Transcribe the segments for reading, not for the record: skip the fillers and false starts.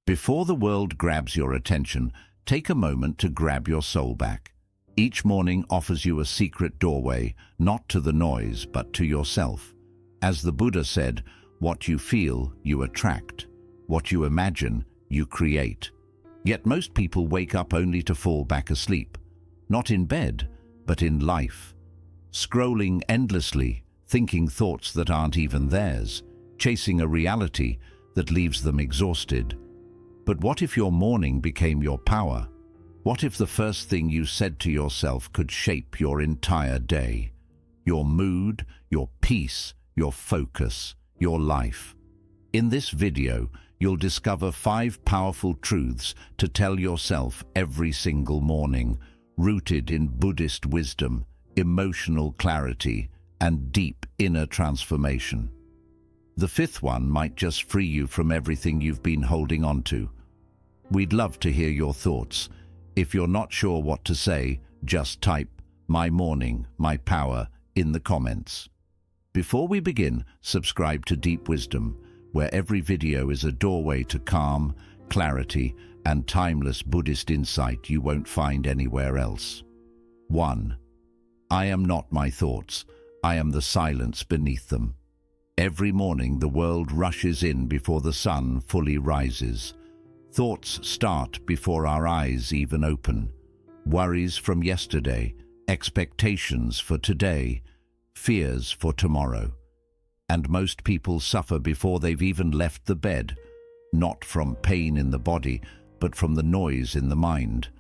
Before the world grabs your attention, take a moment to grab your soul back. Each morning offers you a secret doorway, not to the noise, but to yourself. As the Buddha said, what you feel, you attract. What you imagine, you create. Yet most people wake up only to fall back asleep. Not in bed, but in life. Scrolling endlessly, thinking thoughts that aren't even theirs, chasing a reality that leaves them exhausted. But what if your morning became your power? What if the first thing you said to yourself could shape your entire day? Your mood, your peace, your focus, your life. In this video, you'll discover 5 powerful truths to tell yourself every single morning, rooted in Buddhist wisdom, emotional clarity, and deep inner transformation. The 5th one might just free you from everything you've been holding on to. We'd love to hear your thoughts. If you're not sure what to say, just type "My morning, my power" in the comments. Before we begin, subscribe to Deep Wisdom, where every video is a doorway to calm, clarity, and timeless Buddhist insight you won't find anywhere else. 1. I am not my thoughts. I am the silence beneath them. Every morning the world rushes in before the sun fully rises. Thoughts start before our eyes even open. Worries from yesterday, expectations for today, fears for tomorrow. And most people suffer before they've even left the bed, not from pain in the body, but from the noise in the mind.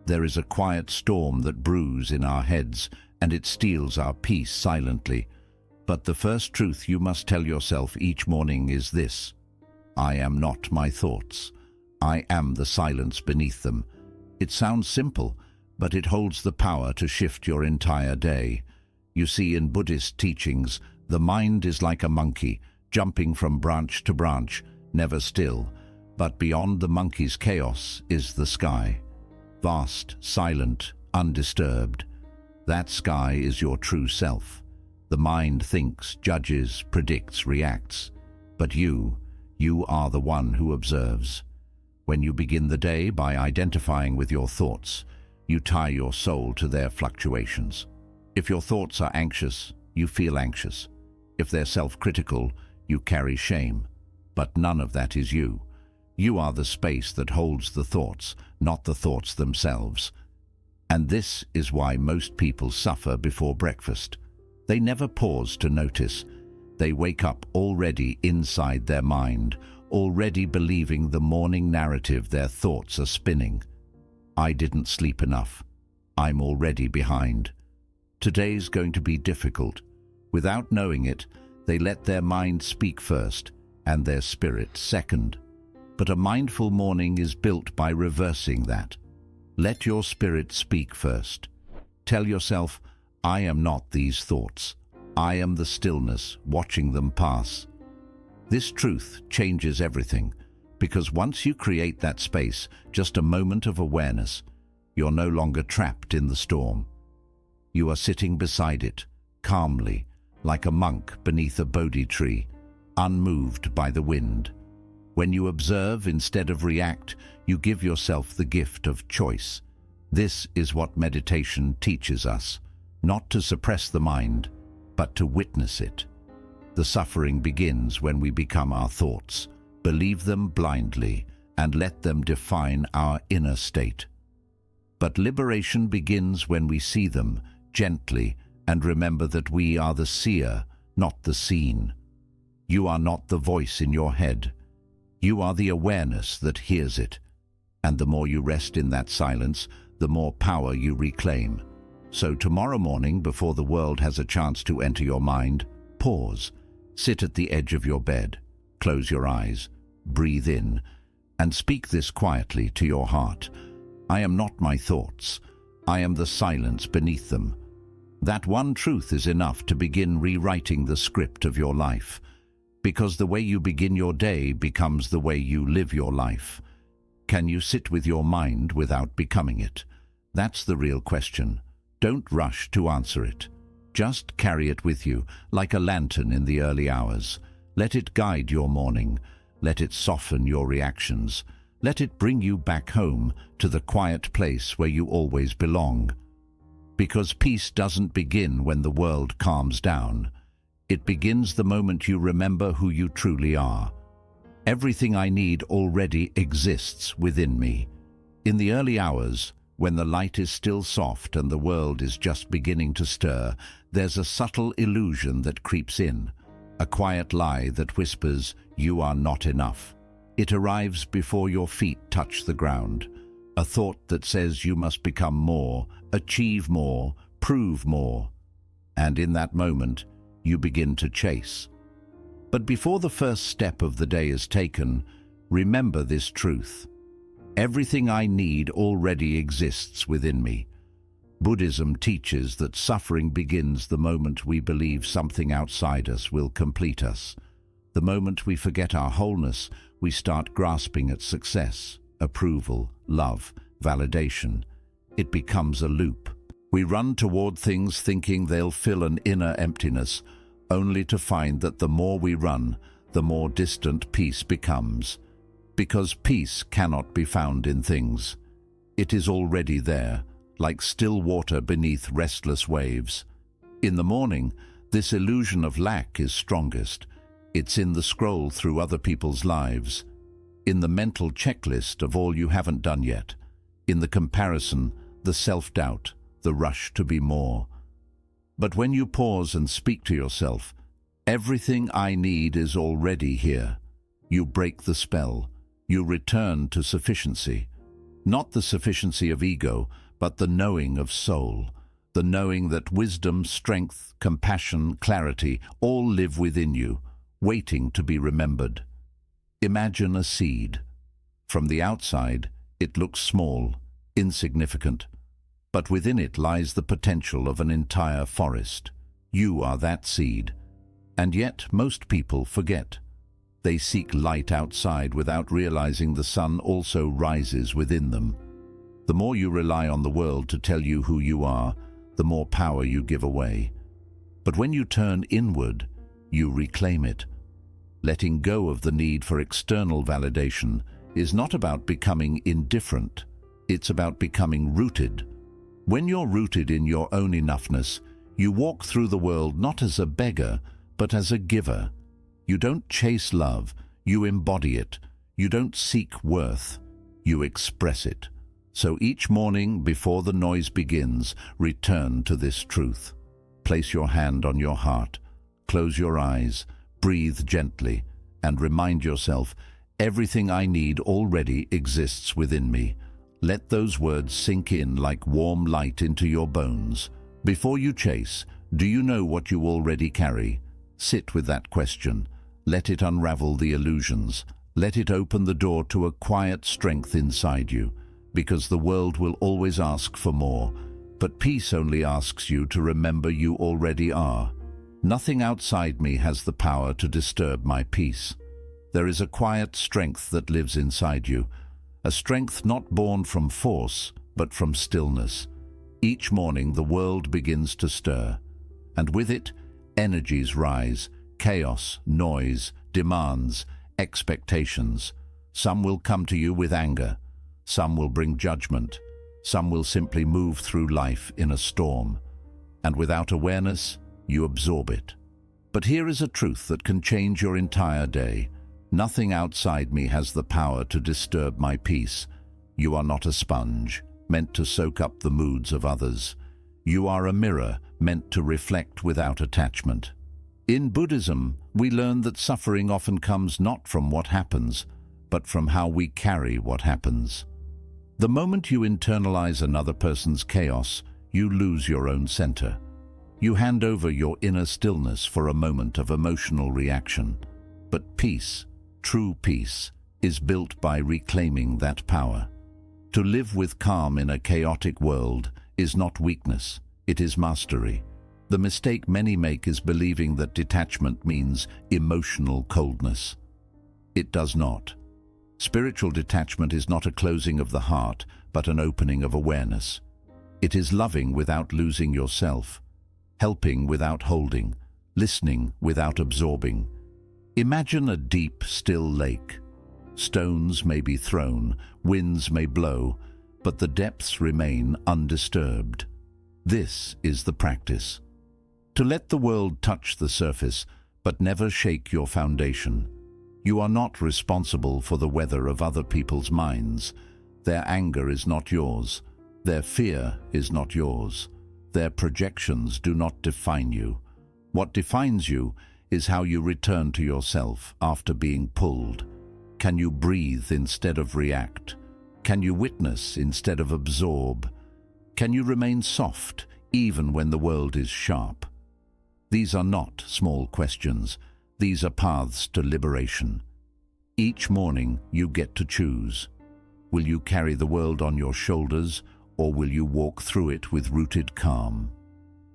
There is a quiet storm that brews in our heads, and it steals our peace silently. But the first truth you must tell yourself each morning is this: I am not my thoughts. I am the silence beneath them. It sounds simple, but it holds the power to shift your entire day. You see, in Buddhist teachings, the mind is like a monkey, jumping from branch to branch, never still. But beyond the monkey's chaos is the sky. Vast, silent, undisturbed. That sky is your true self. The mind thinks, judges, predicts, reacts. But you are the one who observes. When you begin the day by identifying with your thoughts, you tie your soul to their fluctuations. If your thoughts are anxious, you feel anxious. If they're self-critical, you carry shame. But none of that is you. You are the space that holds the thoughts, not the thoughts themselves. And this is why most people suffer before breakfast. They never pause to notice. They wake up already inside their mind, already believing the morning narrative their thoughts are spinning. I didn't sleep enough. I'm already behind. Today's going to be difficult. Without knowing it, they let their mind speak first and their spirit second. But a mindful morning is built by reversing that. Let your spirit speak first. Tell yourself, I am not these thoughts. I am the stillness, watching them pass. This truth changes everything, because once you create that space, just a moment of awareness, you're no longer trapped in the storm. You are sitting beside it, calmly, like a monk beneath a Bodhi tree, unmoved by the wind. When you observe instead of react, you give yourself the gift of choice. This is what meditation teaches us, not to suppress the mind, but to witness it. The suffering begins when we become our thoughts, believe them blindly, and let them define our inner state. But liberation begins when we see them gently and remember that we are the seer, not the seen. You are not the voice in your head. You are the awareness that hears it. And the more you rest in that silence, the more power you reclaim. So tomorrow morning, before the world has a chance to enter your mind, pause. Sit at the edge of your bed, close your eyes, breathe in, and speak this quietly to your heart. I am not my thoughts. I am the silence beneath them. That one truth is enough to begin rewriting the script of your life, because the way you begin your day becomes the way you live your life. Can you sit with your mind without becoming it? That's the real question. Don't rush to answer it. Just carry it with you, like a lantern in the early hours. Let it guide your morning. Let it soften your reactions. Let it bring you back home to the quiet place where you always belong. Because peace doesn't begin when the world calms down. It begins the moment you remember who you truly are. Everything I need already exists within me. In the early hours, when the light is still soft and the world is just beginning to stir, there's a subtle illusion that creeps in, a quiet lie that whispers, "You are not enough." It arrives before your feet touch the ground, a thought that says you must become more, achieve more, prove more. And in that moment, you begin to chase. But before the first step of the day is taken, remember this truth. Everything I need already exists within me. Buddhism teaches that suffering begins the moment we believe something outside us will complete us. The moment we forget our wholeness, we start grasping at success, approval, love, validation. It becomes a loop. We run toward things thinking they'll fill an inner emptiness, only to find that the more we run, the more distant peace becomes. Because peace cannot be found in things. It is already there, like still water beneath restless waves. In the morning, this illusion of lack is strongest. It's in the scroll through other people's lives, in the mental checklist of all you haven't done yet, in the comparison, the self-doubt, the rush to be more. But when you pause and speak to yourself, everything I need is already here. You break the spell. You return to sufficiency. Not the sufficiency of ego, but the knowing of soul. The knowing that wisdom, strength, compassion, clarity all live within you, waiting to be remembered. Imagine a seed. From the outside, it looks small, insignificant. But within it lies the potential of an entire forest. You are that seed. And yet most people forget. They seek light outside without realizing the sun also rises within them. The more you rely on the world to tell you who you are, the more power you give away. But when you turn inward, you reclaim it. Letting go of the need for external validation is not about becoming indifferent. It's about becoming rooted. When you're rooted in your own enoughness, you walk through the world not as a beggar, but as a giver. You don't chase love, you embody it. You don't seek worth, you express it. So each morning, before the noise begins, return to this truth. Place your hand on your heart, close your eyes, breathe gently, and remind yourself, everything I need already exists within me. Let those words sink in like warm light into your bones. Before you chase, do you know what you already carry? Sit with that question. Let it unravel the illusions. Let it open the door to a quiet strength inside you, because the world will always ask for more, but peace only asks you to remember you already are. Nothing outside me has the power to disturb my peace. There is a quiet strength that lives inside you, a strength not born from force, but from stillness. Each morning the world begins to stir, and with it, energies rise. Chaos, noise, demands, expectations. Some will come to you with anger. Some will bring judgment. Some will simply move through life in a storm. And without awareness, you absorb it. But here is a truth that can change your entire day. Nothing outside me has the power to disturb my peace. You are not a sponge, meant to soak up the moods of others. You are a mirror, meant to reflect without attachment. In Buddhism, we learn that suffering often comes not from what happens, but from how we carry what happens. The moment you internalize another person's chaos, you lose your own center. You hand over your inner stillness for a moment of emotional reaction. But peace, true peace, is built by reclaiming that power. To live with calm in a chaotic world is not weakness, it is mastery. The mistake many make is believing that detachment means emotional coldness. It does not. Spiritual detachment is not a closing of the heart, but an opening of awareness. It is loving without losing yourself, helping without holding, listening without absorbing. Imagine a deep, still lake. Stones may be thrown, winds may blow, but the depths remain undisturbed. This is the practice. To let the world touch the surface, but never shake your foundation. You are not responsible for the weather of other people's minds. Their anger is not yours. Their fear is not yours. Their projections do not define you. What defines you is how you return to yourself after being pulled. Can you breathe instead of react? Can you witness instead of absorb? Can you remain soft even when the world is sharp? These are not small questions. These are paths to liberation. Each morning you get to choose. Will you carry the world on your shoulders, or will you walk through it with rooted calm?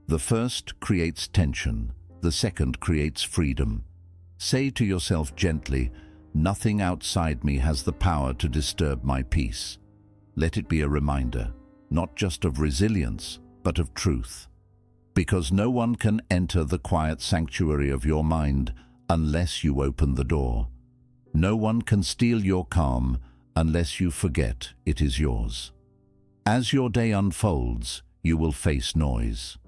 The first creates tension. The second creates freedom. Say to yourself gently, "Nothing outside me has the power to disturb my peace." Let it be a reminder, not just of resilience, but of truth. Because no one can enter the quiet sanctuary of your mind unless you open the door. No one can steal your calm unless you forget it is yours. As your day unfolds, you will face noise.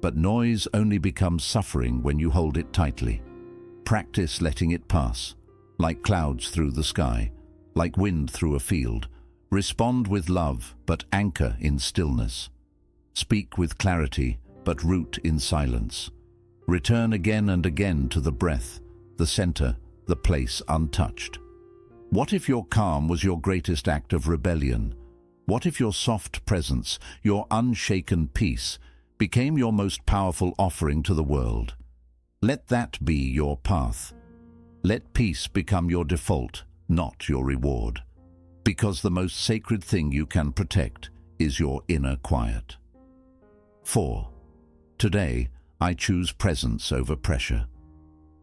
But noise only becomes suffering when you hold it tightly. Practice letting it pass, like clouds through the sky, like wind through a field. Respond with love, but anchor in stillness. Speak with clarity, but root in silence. Return again and again to the breath, the center, the place untouched. What if your calm was your greatest act of rebellion? What if your soft presence, your unshaken peace, became your most powerful offering to the world? Let that be your path. Let peace become your default, not your reward. Because the most sacred thing you can protect is your inner quiet. 4. Today, I choose presence over pressure.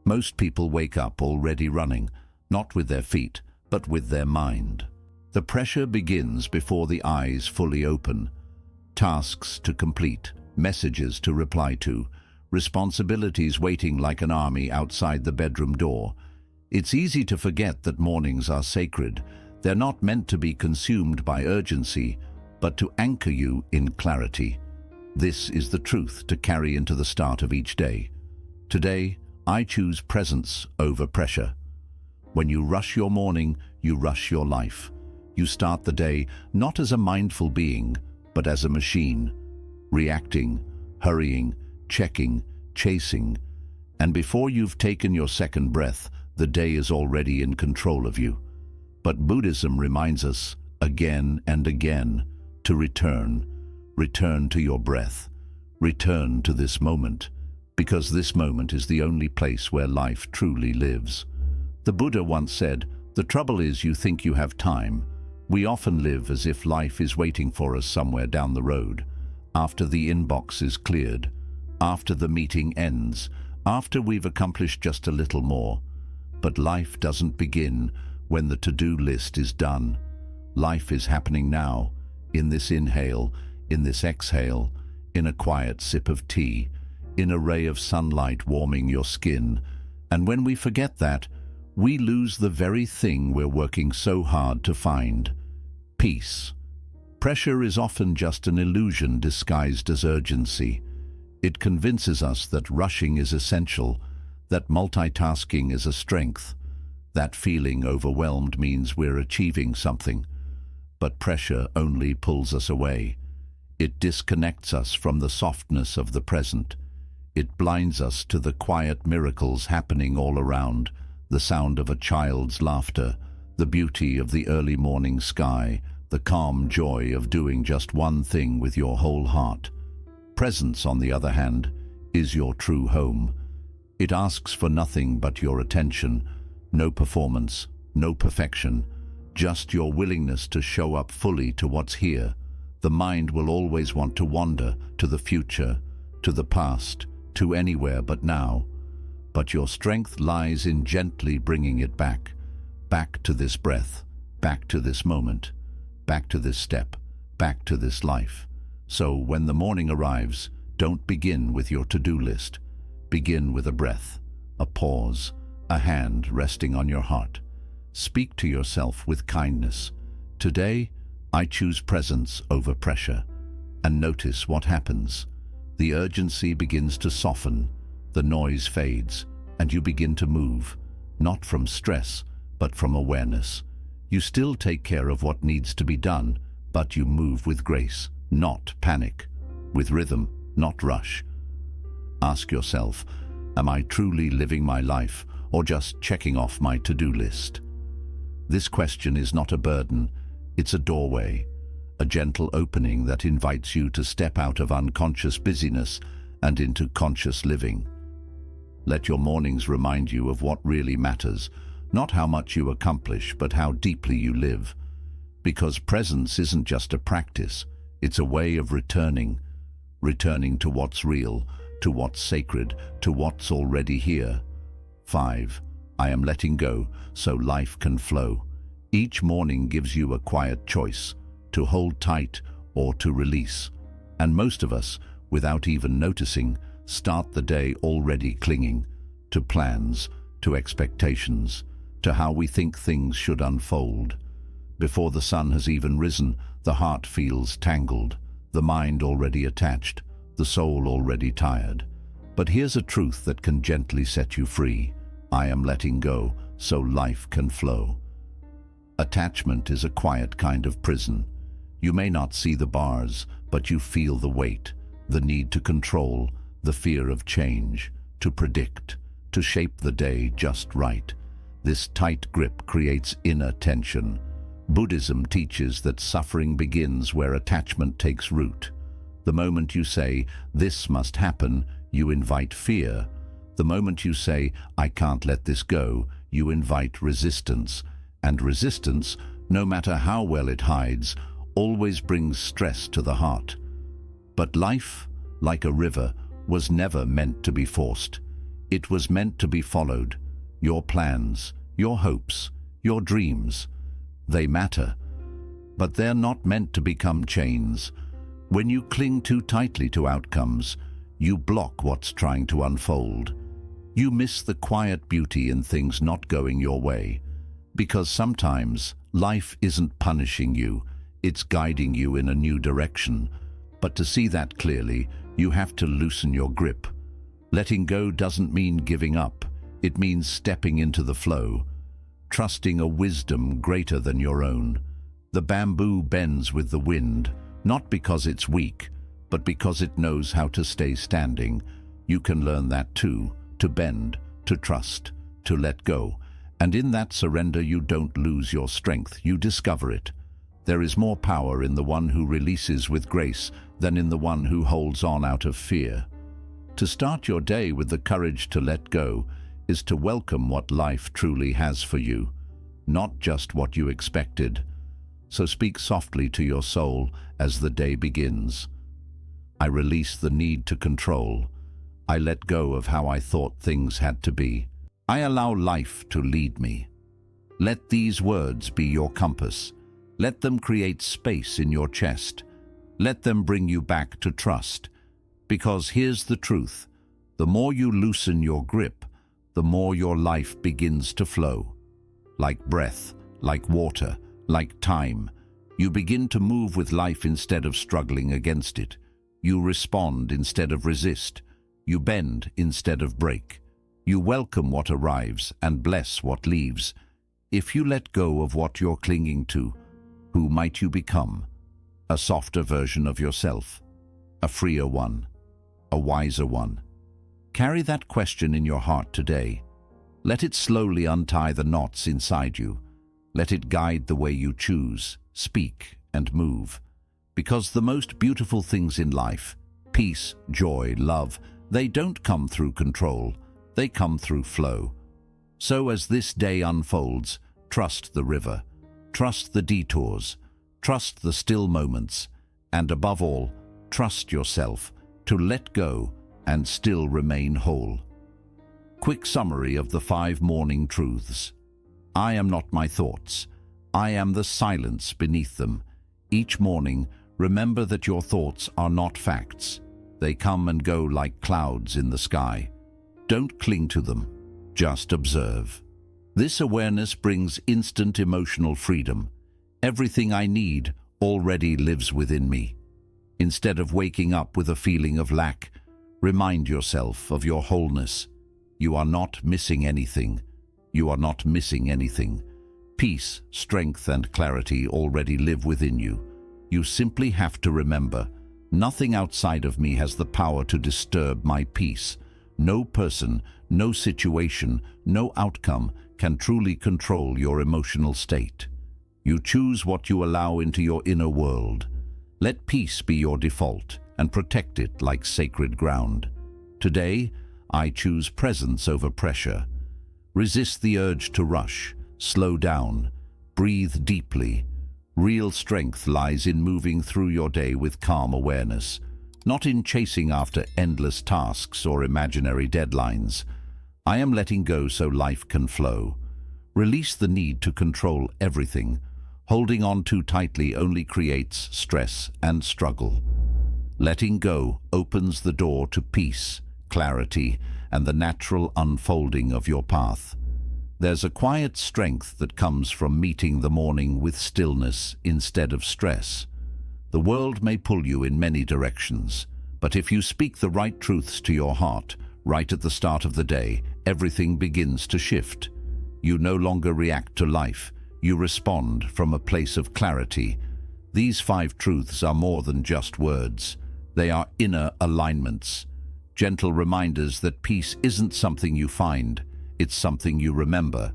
Most people wake up already running, not with their feet, but with their mind. The pressure begins before the eyes fully open. Tasks to complete, messages to reply to, responsibilities waiting like an army outside the bedroom door. It's easy to forget that mornings are sacred. They're not meant to be consumed by urgency, but to anchor you in clarity. This is the truth to carry into the start of each day. Today, I choose presence over pressure. When you rush your morning, you rush your life. You start the day not as a mindful being, but as a machine, reacting, hurrying, checking, chasing. And before you've taken your second breath, the day is already in control of you. But Buddhism reminds us, again and again, to return to your breath, return to this moment, because this moment is the only place where life truly lives. The Buddha once said, "The trouble is you think you have time." We often live as if life is waiting for us somewhere down the road, after the inbox is cleared, after the meeting ends, after we've accomplished just a little more. But life doesn't begin when the to-do list is done. Life is happening now, in this inhale, in this exhale, in a quiet sip of tea, in a ray of sunlight warming your skin. And when we forget that, we lose the very thing we're working so hard to find: peace. Pressure is often just an illusion disguised as urgency. It convinces us that rushing is essential, that multitasking is a strength, that feeling overwhelmed means we're achieving something. But pressure only pulls us away. It disconnects us from the softness of the present. It blinds us to the quiet miracles happening all around, the sound of a child's laughter, the beauty of the early morning sky, the calm joy of doing just one thing with your whole heart. Presence, on the other hand, is your true home. It asks for nothing but your attention, no performance, no perfection, just your willingness to show up fully to what's here. The mind will always want to wander to the future, to the past, to anywhere but now. But your strength lies in gently bringing it back, back to this breath, back to this moment, back to this step, back to this life. So when the morning arrives, don't begin with your to-do list. Begin with a breath, a pause, a hand resting on your heart. Speak to yourself with kindness. Today, I choose presence over pressure. And notice what happens. The urgency begins to soften, the noise fades, and you begin to move, not from stress, but from awareness. You still take care of what needs to be done, but you move with grace, not panic, with rhythm, not rush. Ask yourself, am I truly living my life or just checking off my to-do list? This question is not a burden, it's a doorway, a gentle opening that invites you to step out of unconscious busyness and into conscious living. Let your mornings remind you of what really matters, not how much you accomplish, but how deeply you live. Because presence isn't just a practice, it's a way of returning to what's real, to what's sacred, to what's already here. 5. I am letting go so life can flow. Each morning gives you a quiet choice, to hold tight or to release. And most of us, without even noticing, start the day already clinging to plans, to expectations, to how we think things should unfold. Before the sun has even risen, the heart feels tangled, the mind already attached, the soul already tired. But here's a truth that can gently set you free. I am letting go so life can flow. Attachment is a quiet kind of prison. You may not see the bars, but you feel the weight, the need to control, the fear of change, to predict, to shape the day just right. This tight grip creates inner tension. Buddhism teaches that suffering begins where attachment takes root. The moment you say, "This must happen," you invite fear. The moment you say, "I can't let this go," you invite resistance. And resistance, no matter how well it hides, always brings stress to the heart. But life, like a river, was never meant to be forced. It was meant to be followed. Your plans, your hopes, your dreams, they matter. But they're not meant to become chains. When you cling too tightly to outcomes, you block what's trying to unfold. You miss the quiet beauty in things not going your way. Because sometimes life isn't punishing you, it's guiding you in a new direction. But to see that clearly, you have to loosen your grip. Letting go doesn't mean giving up. It means stepping into the flow, trusting a wisdom greater than your own. The bamboo bends with the wind, not because it's weak, but because it knows how to stay standing. You can learn that too, to bend, to trust, to let go. And in that surrender, you don't lose your strength, you discover it. There is more power in the one who releases with grace than in the one who holds on out of fear. To start your day with the courage to let go is to welcome what life truly has for you, not just what you expected. So speak softly to your soul as the day begins. I release the need to control. I let go of how I thought things had to be. I allow life to lead me. Let these words be your compass. Let them create space in your chest. Let them bring you back to trust. Because here's the truth. The more you loosen your grip, the more your life begins to flow. Like breath, like water, like time. You begin to move with life instead of struggling against it. You respond instead of resist. You bend instead of break. You welcome what arrives and bless what leaves. If you let go of what you're clinging to, who might you become? A softer version of yourself, a freer one, a wiser one. Carry that question in your heart today. Let it slowly untie the knots inside you. Let it guide the way you choose, speak, and move. Because the most beautiful things in life, peace, joy, love, they don't come through control. They come through flow. So as this day unfolds, trust the river, trust the detours, trust the still moments, and above all, trust yourself to let go and still remain whole. Quick summary of the 5 morning truths. I am not my thoughts. I am the silence beneath them. Each morning, remember that your thoughts are not facts. They come and go like clouds in the sky. Don't cling to them. Just observe. This awareness brings instant emotional freedom. Everything I need already lives within me. Instead of waking up with a feeling of lack, remind yourself of your wholeness. You are not missing anything. You are not missing anything. Peace, strength, and clarity already live within you. You simply have to remember, nothing outside of me has the power to disturb my peace. No person, no situation, no outcome can truly control your emotional state. You choose what you allow into your inner world. Let peace be your default and protect it like sacred ground. Today, I choose presence over pressure. Resist the urge to rush. Slow down. Breathe deeply. Real strength lies in moving through your day with calm awareness, not in chasing after endless tasks or imaginary deadlines. I am letting go so life can flow. Release the need to control everything. Holding on too tightly only creates stress and struggle. Letting go opens the door to peace, clarity, and the natural unfolding of your path. There's a quiet strength that comes from meeting the morning with stillness instead of stress. The world may pull you in many directions, but if you speak the right truths to your heart, right at the start of the day, everything begins to shift. You no longer react to life. You respond from a place of clarity. These 5 truths are more than just words. They are inner alignments, gentle reminders that peace isn't something you find, it's something you remember.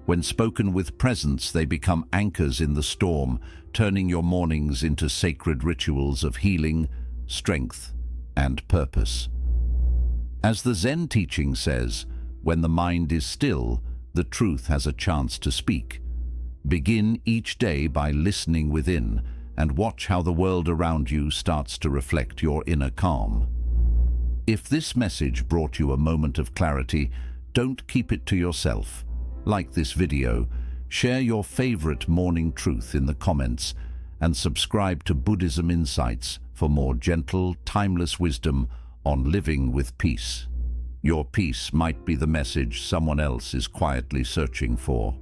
When spoken with presence, they become anchors in the storm, turning your mornings into sacred rituals of healing, strength, and purpose. As the Zen teaching says, when the mind is still, the truth has a chance to speak. Begin each day by listening within and watch how the world around you starts to reflect your inner calm. If this message brought you a moment of clarity, don't keep it to yourself. Like this video, share your favorite morning truth in the comments, and subscribe to Buddhism Insights for more gentle, timeless wisdom on living with peace. Your peace might be the message someone else is quietly searching for.